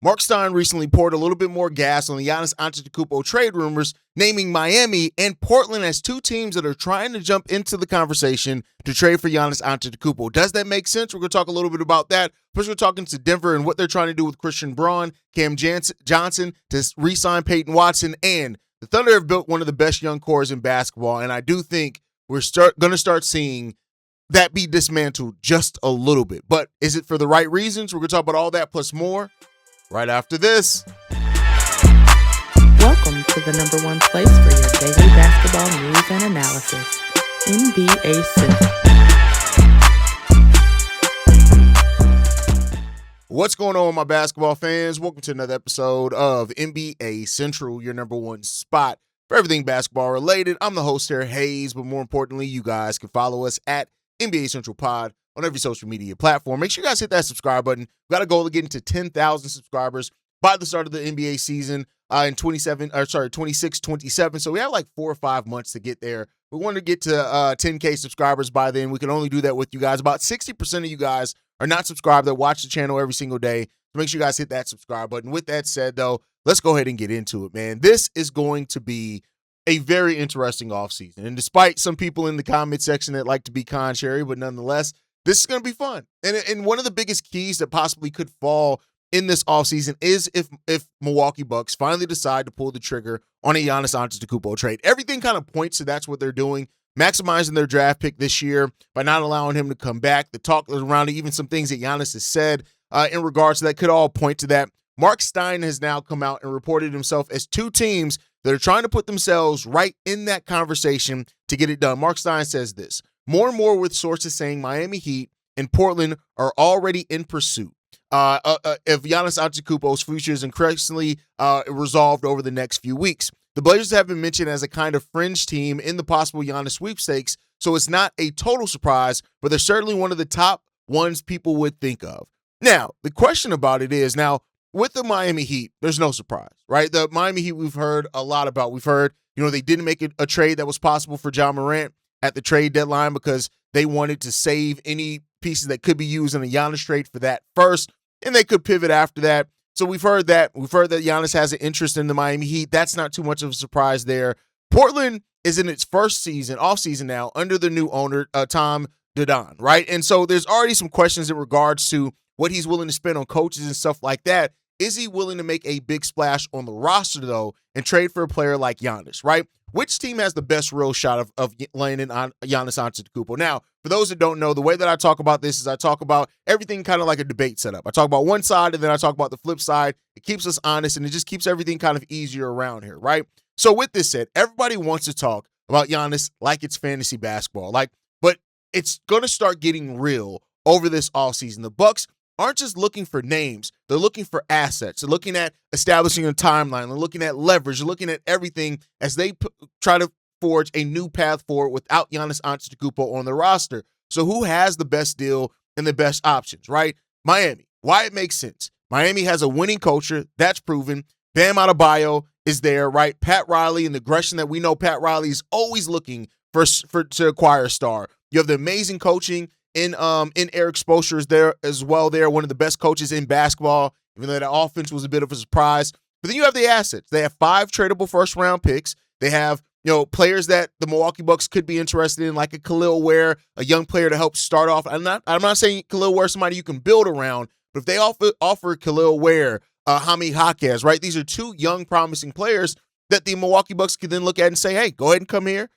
Mark Stein recently poured a little bit more gas on the Giannis Antetokounmpo trade rumors, naming Miami and Portland as two teams that are trying to jump into the conversation to trade for Giannis Antetokounmpo. Does that make sense? We're going to talk a little bit about that. First, we're talking to Denver and what they're trying to do with Christian Braun, Cam Johnson to re-sign Peyton Watson, and the Thunder have built one of the best young cores in basketball, and I do think we're going to start seeing that be dismantled just a little bit. But is it for the right reasons? We're going to talk about all that plus more right after this. Welcome to the number one place for your daily basketball news and analysis, NBA Central. What's going on, my basketball fans? Welcome to another episode of NBA Central, your number one spot for everything basketball related. I'm the host here, Haize, but more importantly, you guys can follow us at NBA Central Pod on every social media platform. Make sure you guys hit that subscribe button. We've got a goal to get into 10,000 subscribers by the start of the NBA season in 26-27. So we have like 4 or 5 months to get there. We want to get to 10K subscribers by then. We can only do that with you guys. About 60% of you guys are not subscribed that watch the channel every single day. So make sure you guys hit that subscribe button. With that said, though, let's go ahead and get into it, man. This is going to be a very interesting offseason. And despite some people in the comment section that like to be contrary, but nonetheless, this is going to be fun. And one of the biggest keys that possibly could fall in this offseason is if Milwaukee Bucks finally decide to pull the trigger on a Giannis Antetokounmpo trade. Everything kind of points to that's what they're doing, maximizing their draft pick this year by not allowing him to come back. The talk around it, even some things that Giannis has said in regards to that could all point to that. Mark Stein has now come out and reported himself as two teams that are trying to put themselves right in that conversation to get it done. Mark Stein says this: more and more with sources saying Miami Heat and Portland are already in pursuit if Giannis Antetokounmpo's future is increasingly resolved over the next few weeks. The Blazers have been mentioned as a kind of fringe team in the possible Giannis sweepstakes, so it's not a total surprise, but they're certainly one of the top ones people would think of. Now, the question about it is, now, with the Miami Heat, there's no surprise, right? The Miami Heat we've heard a lot about. We've heard, they didn't make a trade that was possible for Ja Morant at the trade deadline because they wanted to save any pieces that could be used in a Giannis trade for that first, and they could pivot after that. So we've heard that. We've heard that Giannis has an interest in the Miami Heat. That's not too much of a surprise there. Portland is in its first season, off-season now, under the new owner, Tom Dodon, right? And so there's already some questions in regards to what he's willing to spend on coaches and stuff like that. Is he willing to make a big splash on the roster, though, and trade for a player like Giannis, right? Which team has the best real shot of landing on Giannis Antetokounmpo? Now, for those that don't know, the way that I talk about this is I talk about everything kind of like a debate setup. I talk about one side, and then I talk about the flip side. It keeps us honest, and it just keeps everything kind of easier around here, right? So with this said, everybody wants to talk about Giannis like it's fantasy basketball, but it's going to start getting real over this offseason. The Bucks aren't just looking for names. They're looking for assets. They're looking at establishing a timeline. They're looking at leverage. They're looking at everything as they try to forge a new path forward without Giannis Antetokounmpo on the roster. So who has the best deal and the best options, right? Miami. Why it makes sense. Miami has a winning culture. That's proven. Bam Adebayo is there, right? Pat Riley and the aggression that we know Pat Riley is always looking to acquire a star. You have the amazing coaching in Eric Spoelstra is there as well. They're one of the best coaches in basketball, even though the offense was a bit of a surprise. But then you have the assets. They have 5 tradable first-round picks. They have, players that the Milwaukee Bucks could be interested in, like a Khalil Ware, a young player to help start off. I'm not saying Khalil Ware is somebody you can build around, but if they offer Khalil Ware, Jaime Jaquez, right? These are 2 young, promising players that the Milwaukee Bucks could then look at and say, hey, go ahead and come here.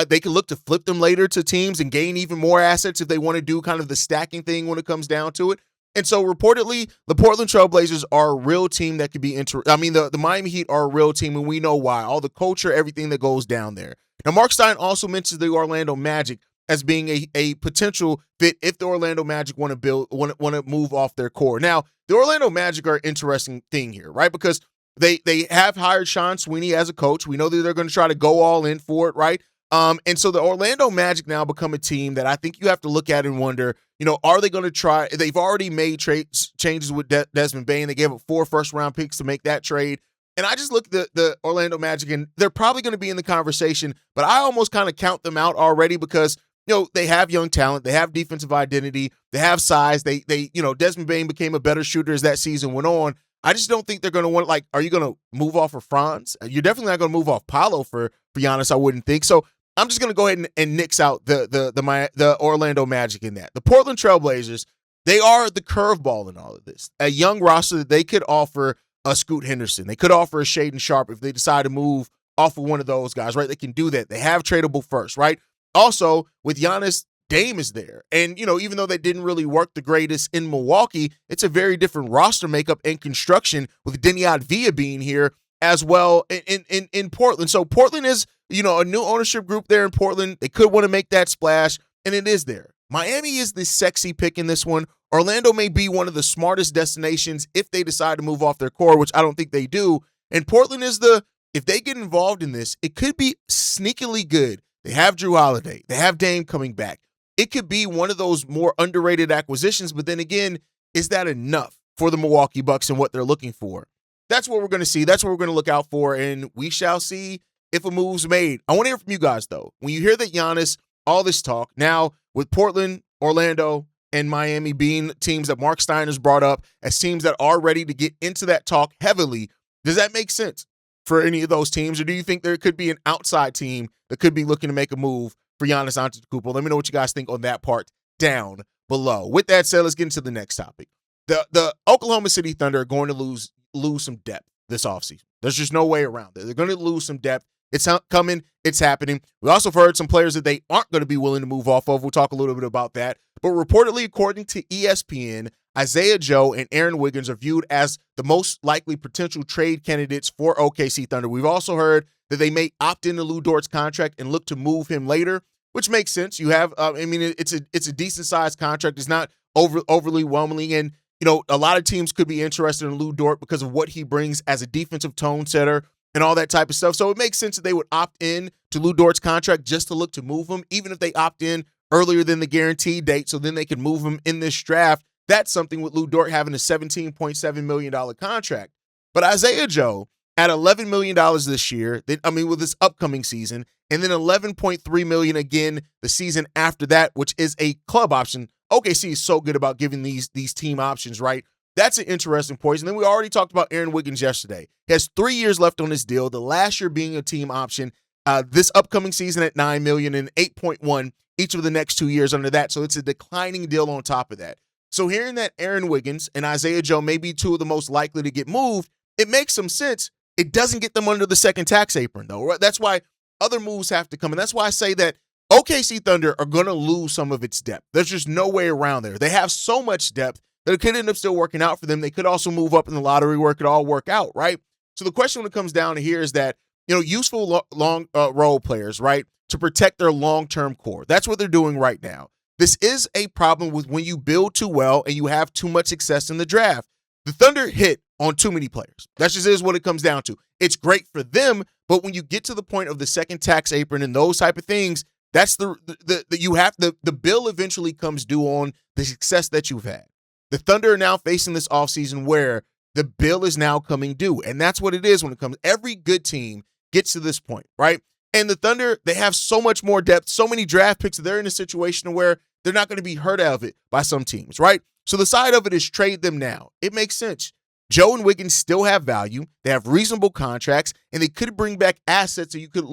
They can look to flip them later to teams and gain even more assets if they want to do kind of the stacking thing when it comes down to it. And so reportedly, the Portland Trail Blazers are a real team that could be the Miami Heat are a real team, and we know why. All the culture, everything that goes down there. Now, Mark Stein also mentions the Orlando Magic as being a potential fit if the Orlando Magic want to move off their core. Now, the Orlando Magic are an interesting thing here, right? Because they have hired Sean Sweeney as a coach. We know that they're going to try to go all in for it, right? And so the Orlando Magic now become a team that I think you have to look at and wonder, are they going to try? They've already made changes with Desmond Bane. They gave up 4 first-round picks to make that trade. And I just look at the Orlando Magic, and they're probably going to be in the conversation, but I almost kind of count them out already because, they have young talent. They have defensive identity. They have size. They Desmond Bane became a better shooter as that season went on. I just don't think they're going to want, like, are you going to move off of Franz? You're definitely not going to move off Paolo for Giannis, I wouldn't think. So I'm just going to go ahead and nix out the Orlando Magic in that. The Portland Trailblazers, they are the curveball in all of this. A young roster that they could offer a Scoot Henderson. They could offer a Shaedon Sharpe if they decide to move off of one of those guys, right? They can do that. They have tradable first, right? Also, with Giannis, Dame is there. And, even though they didn't really work the greatest in Milwaukee, it's a very different roster makeup and construction with Denny Advia being here as well in Portland. So Portland is, a new ownership group there in Portland. They could want to make that splash, and it is there. Miami is the sexy pick in this one. Orlando may be one of the smartest destinations if they decide to move off their core, which I don't think they do. And Portland is if they get involved in this, it could be sneakily good. They have Drew Holiday. They have Dame coming back. It could be one of those more underrated acquisitions, but then again, is that enough for the Milwaukee Bucks and what they're looking for? That's what we're going to see. That's what we're going to look out for, and we shall see if a move's made. I want to hear from you guys, though. When you hear that Giannis, all this talk, now with Portland, Orlando, and Miami being teams that Mark Stein has brought up as teams that are ready to get into that talk heavily, does that make sense for any of those teams, or do you think there could be an outside team that could be looking to make a move for Giannis Antetokounmpo? Let me know what you guys think on that part down below. With that said, let's get into the next topic. The Oklahoma City Thunder are going to lose some depth this offseason. There's just no way around it. They're going to lose some depth. It's coming. It's happening. We also heard some players that they aren't going to be willing to move off of. We'll talk a little bit about that. But reportedly, according to ESPN, Isaiah Joe and Aaron Wiggins are viewed as the most likely potential trade candidates for OKC Thunder. We've also heard that they may opt into Lou Dort's contract and look to move him later, which makes sense. You have, it's a decent sized contract. It's not overly whelming, and a lot of teams could be interested in Lou Dort because of what he brings as a defensive tone setter and all that type of stuff. So it makes sense that they would opt in to Lou Dort's contract just to look to move him, even if they opt in earlier than the guaranteed date, so then they can move him in this draft. That's something with Lou Dort having a $17.7 million contract. But Isaiah Joe, at $11 million this year, with this upcoming season, and then $11.3 million again the season after that, which is a club option. OKC is so good about giving these team options, right? That's an interesting point. And then we already talked about Aaron Wiggins yesterday. He has 3 years left on this deal, the last year being a team option, this upcoming season at $9 million and $8.1 each of the next 2 years under that. So it's a declining deal on top of that. So hearing that Aaron Wiggins and Isaiah Joe may be two of the most likely to get moved, it makes some sense. It doesn't get them under the second tax apron, though. Right? That's why other moves have to come. And that's why I say that OKC Thunder are going to lose some of its depth. There's just no way around there. They have so much depth that it could end up still working out for them. They could also move up in the lottery where it could all work out, right? So the question when it comes down to here is that, useful long role players, right, to protect their long-term core. That's what they're doing right now. This is a problem with when you build too well and you have too much success in the draft. The Thunder hit on too many players. That just is what it comes down to. It's great for them, but when you get to the point of the second tax apron and those type of things, that's the bill eventually comes due on the success that you've had. The Thunder are now facing this offseason where the bill is now coming due, and that's what it is when it comes. Every good team gets to this point, right? And the Thunder, they have so much more depth, so many draft picks. They're in a situation where they're not going to be hurt out of it by some teams, right? So the side of it is trade them now. It makes sense. Joe and Wiggins still have value. They have reasonable contracts, and they could bring back assets that you could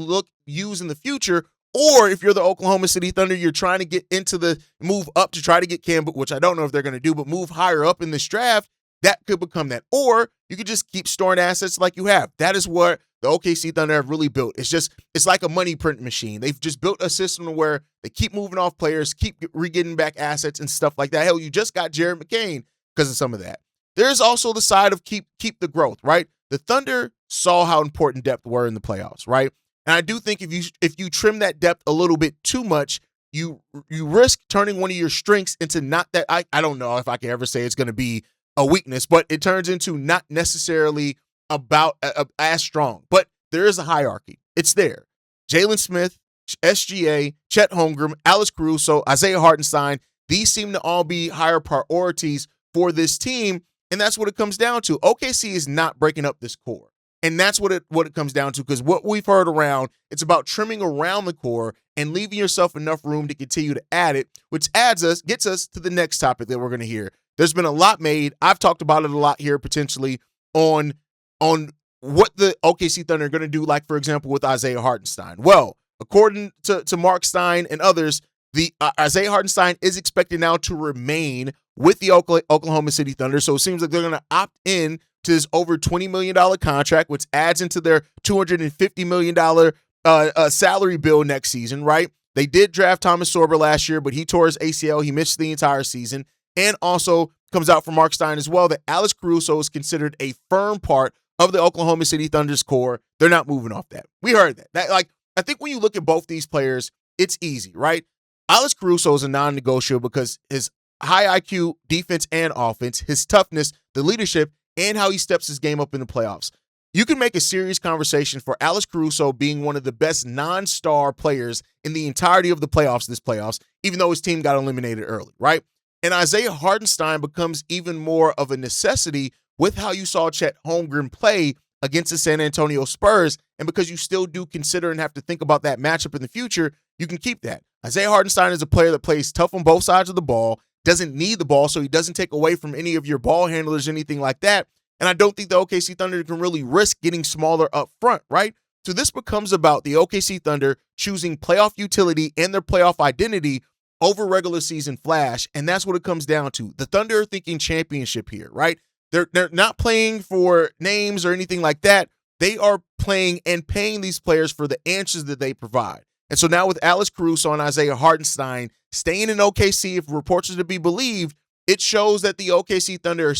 use in the future. Or if you're the Oklahoma City Thunder, you're trying to get into the move up to try to get Cam, which I don't know if they're going to do, but move higher up in this draft, that could become that. Or you could just keep storing assets like you have. That is what the OKC Thunder have really built. It's like a money print machine. They've just built a system where they keep moving off players, keep getting back assets and stuff like that. Hell, you just got Jared McCain because of some of that. There's also the side of keep the growth, right? The Thunder saw how important depth were in the playoffs, right? And I do think if you trim that depth a little bit too much, you risk turning one of your strengths into not that. I don't know if I can ever say it's going to be a weakness, but it turns into not necessarily about as strong. But there is a hierarchy. It's there. Jalen Smith, SGA, Chet Holmgren, Alex Caruso, Isaiah Hartenstein, these seem to all be higher priorities for this team, and that's what it comes down to. OKC is not breaking up this core. And that's what it comes down to, because what we've heard around, it's about trimming around the core and leaving yourself enough room to continue to add it, which gets us to the next topic that we're going to hear. There's been a lot made. I've talked about it a lot here potentially. on what the OKC Thunder are going to do, like, for example, with Isaiah Hartenstein. Well, according to Mark Stein and others, the Isaiah Hartenstein is expected now to remain with the Oklahoma City Thunder. So it seems like they're going to opt in to this over $20 million contract, which adds into their $250 million salary bill next season, right? They did draft Thomas Sorber last year, but he tore his ACL. He missed the entire season. And also comes out from Mark Stein as well that Alex Caruso is considered a firm part of the Oklahoma City Thunder's core. They're not moving off that. We heard that. I think when you look at both these players, it's easy, right? Alex Caruso is a non-negotiable because his high IQ defense and offense, his toughness, the leadership, and how he steps his game up in the playoffs. You can make a serious conversation for Alex Caruso being one of the best non-star players in the entirety of the playoffs, even though his team got eliminated early, right? And Isaiah Hartenstein becomes even more of a necessity with how you saw Chet Holmgren play against the San Antonio Spurs. And because you still do consider and have to think about that matchup in the future, you can keep that. Isaiah Hartenstein is a player that plays tough on both sides of the ball, doesn't need the ball, so he doesn't take away from any of your ball handlers, anything like that. And I don't think the OKC Thunder can really risk getting smaller up front, right? So this becomes about the OKC Thunder choosing playoff utility and their playoff identity over regular season flash, and that's what it comes down to. The Thunder are thinking championship here, right? They're not playing for names or anything like that. They are playing and paying these players for the answers that they provide. And so now with Alex Caruso and Isaiah Hartenstein staying in OKC, if reports are to be believed, it shows that the OKC Thunder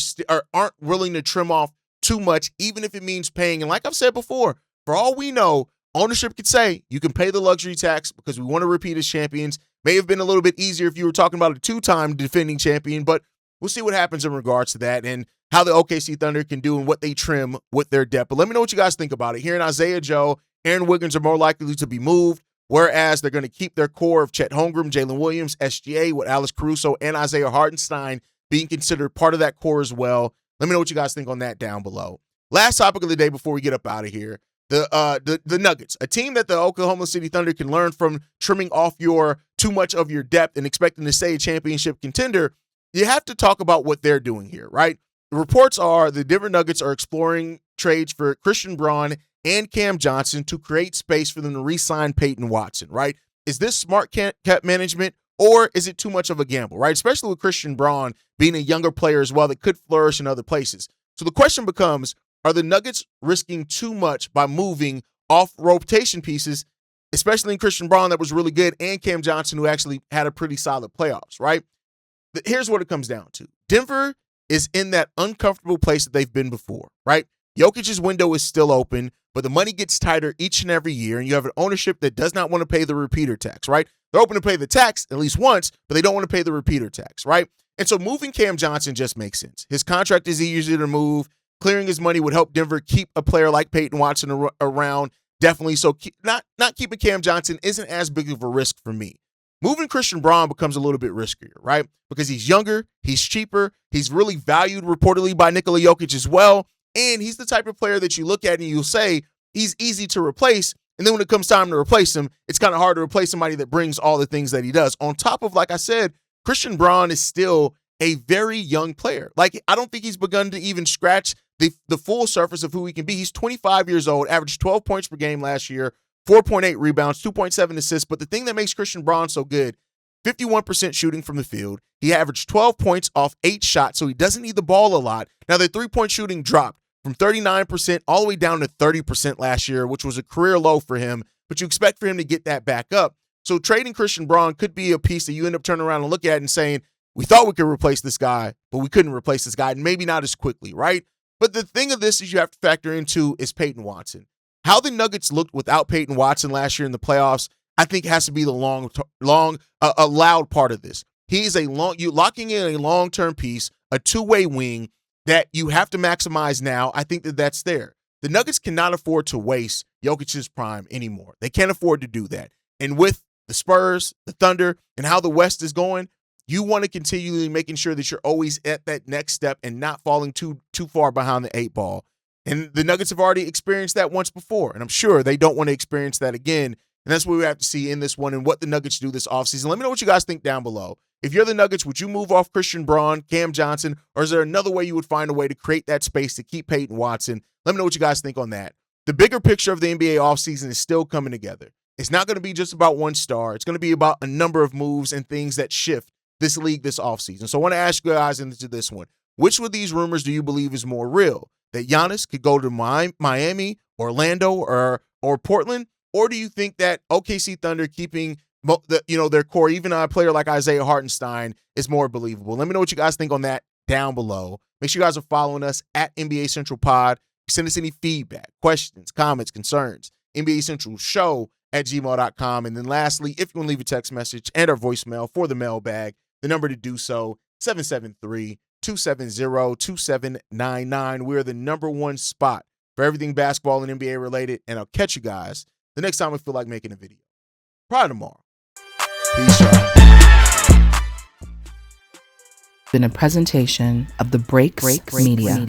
aren't willing to trim off too much, even if it means paying. And like I've said before, for all we know, ownership could say you can pay the luxury tax because we want to repeat as champions. May have been a little bit easier if you were talking about a two-time defending champion, but we'll see what happens in regards to that and how the OKC Thunder can do and what they trim with their depth. But let me know what you guys think about it. Here in Isaiah Joe, Aaron Wiggins are more likely to be moved, whereas they're going to keep their core of Chet Holmgren, Jalen Williams, SGA, with Alex Caruso and Isaiah Hartenstein being considered part of that core as well. Let me know what you guys think on that down below. Last topic of the day before we get up out of here. The Nuggets, a team that the Oklahoma City Thunder can learn from, trimming off too much of your depth and expecting to stay a championship contender. You have to talk about what they're doing here, right? The reports are the Denver Nuggets are exploring trades for Christian Braun and Cam Johnson to create space for them to re-sign Peyton Watson, right? Is this smart cap management, or is it too much of a gamble, right? Especially with Christian Braun being a younger player as well that could flourish in other places. So the question becomes, are the Nuggets risking too much by moving off rotation pieces, especially in Christian Braun that was really good and Cam Johnson who actually had a pretty solid playoffs, right? Here's what it comes down to. Denver is in that uncomfortable place that they've been before, right? Jokic's window is still open, but the money gets tighter each and every year, and you have an ownership that does not want to pay the repeater tax, right? They're open to pay the tax at least once, but they don't want to pay the repeater tax, right? And so moving Cam Johnson just makes sense. His contract is easier to move. Clearing his money would help Denver keep a player like Peyton Watson around, definitely. So not keeping Cam Johnson isn't as big of a risk for me. Moving Christian Braun becomes a little bit riskier, right? Because he's younger, he's cheaper, he's really valued reportedly by Nikola Jokic as well, and he's the type of player that you look at and you'll say he's easy to replace, and then when it comes time to replace him, it's kind of hard to replace somebody that brings all the things that he does. On top of, like I said, Christian Braun is still a very young player. Like, I don't think he's begun to even scratch the full surface of who he can be. He's 25 years old, averaged 12 points per game last year, 4.8 rebounds, 2.7 assists. But the thing that makes Christian Braun so good, 51% shooting from the field. He averaged 12 points off 8 shots, so he doesn't need the ball a lot. Now, their three-point shooting dropped from 39% all the way down to 30% last year, which was a career low for him. But you expect for him to get that back up. So trading Christian Braun could be a piece that you end up turning around and look at and saying, we thought we could replace this guy, but we couldn't replace this guy, and maybe not as quickly, right? But the thing of this is you have to factor into is Peyton Watson. How the Nuggets looked without Peyton Watson last year in the playoffs, I think has to be the loud part of this. He's you locking in a long-term piece, a two-way wing that you have to maximize now. I think that's there. The Nuggets cannot afford to waste Jokic's prime anymore. They can't afford to do that. And with the Spurs, the Thunder, and how the West is going, you want to continually making sure that you're always at that next step and not falling too far behind the 8 ball. And the Nuggets have already experienced that once before, and I'm sure they don't want to experience that again. And that's what we have to see in this one and what the Nuggets do this offseason. Let me know what you guys think down below. If you're the Nuggets, would you move off Christian Braun, Cam Johnson, or is there another way you would find a way to create that space to keep Peyton Watson? Let me know what you guys think on that. The bigger picture of the NBA offseason is still coming together. It's not going to be just about one star. It's going to be about a number of moves and things that shift this league this offseason. So I want to ask you guys into this one. Which of these rumors do you believe is more real? That Giannis could go to Miami, Orlando, or Portland? Or do you think that OKC Thunder keeping their core, even a player like Isaiah Hartenstein, is more believable? Let me know what you guys think on that down below. Make sure you guys are following us at NBA Central Pod. Send us any feedback, questions, comments, concerns. NBA Central Show at gmail.com. And then lastly, if you want to leave a text message and our voicemail for the mailbag, the number to do so, 773-270-2799. We're the number one spot for everything basketball and NBA related. And I'll catch you guys the next time I feel like making a video. Probably tomorrow. Peace, y'all. Been a presentation of the Breaks Media.